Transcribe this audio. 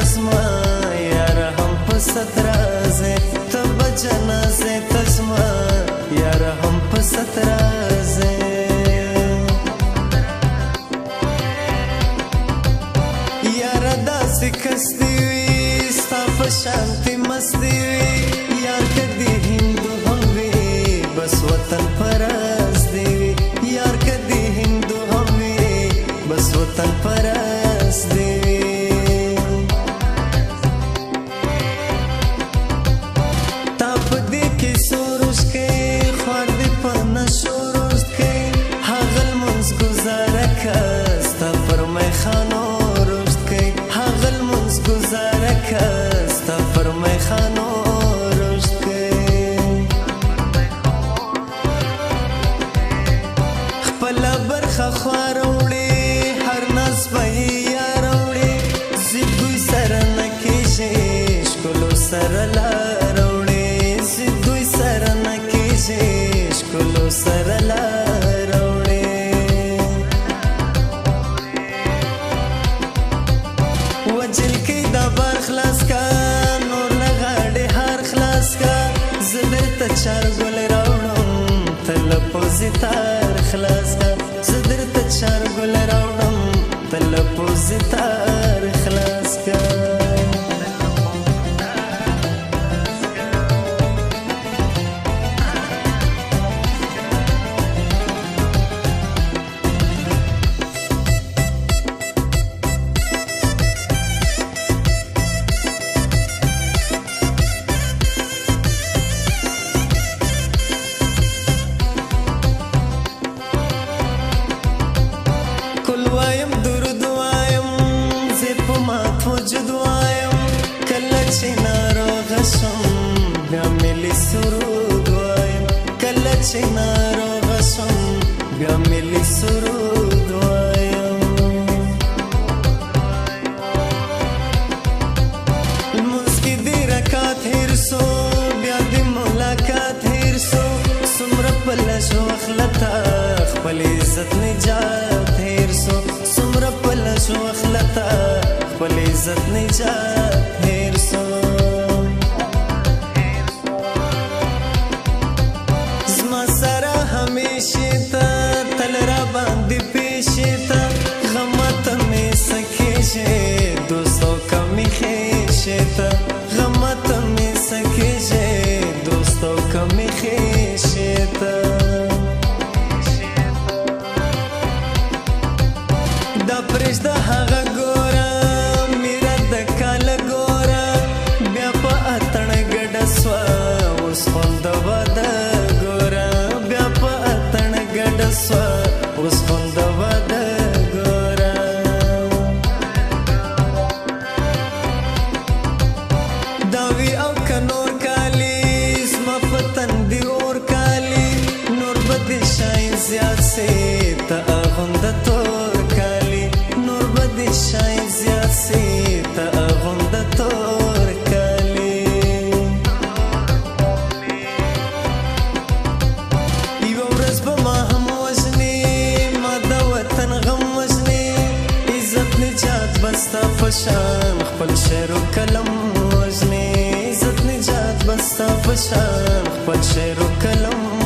تزما یار هم په سترازه تب جنازه تزما یار هم په سترازه یار داسې کس دی وي ستا په شانتې مست دی وي یار کدي هندو هم وي بس وطن پرست دی وي یار کدي هندو هم وي بس وطن پرست دی وي تا په دې کې سروش کوي خوار دې په نشو روشت کوي هغه لمونځ ګزاره که ستا پر میخانو گزاره کستا پر میخانو رشد کئی خپلا برخه خوار اوڑی هر ناس بایی یار اوڑی زیدوی سر نکیجی شکلو سر لار اوڑی زیدوی سر نکیجی شکلو سر لار اوڑی وجل کی دا بار خلاص کا نور لغاڑی هار خلاص کا زدر تا چار گل راوڑم تلپوزی تار خلاص کا زدر تا چار گل راوڑم تلپوزی تار خلاص کا وایم درود وایم زه په مات وجود وایم کله چې ناروغه شم بیا ملي سرود وایم کله چې ناروغه شم بیا ملي سرود وایم لمونځ کې دې رکات هېر سو بیا دې ملاقات هېر سو څومره په لږ وخت خپل عزت نجات هېر سو څومره په لږ وخت خپل عزت نجات هېر سو زما سره همیشې ته تل را باندې پیشې ته غمته مې څه کېږي دوستو کمې خېشې ته غمته مې څه کېږي دوستو کمې خېشې ته دا پرېږده هغه ګوره میره د کاله ګوره بیا په اتڼ ګډه سوه اوس خوند واده ګوره بیا په اتڼ ګډه سوه اوس خوند واده ګوره دا وي او که نور کالي زما په تندي اور کالي نور به دې شاین زیات سي ته اغونده تور شاید زیاد سی تا اغونده تور کالی یو ورځ به ما هم وژني ما د وطن غم وژني عزت نجات به ستا په شان خپل شعر و قلم وژني عزت نجات به ستا په شان خپل شعر و قلم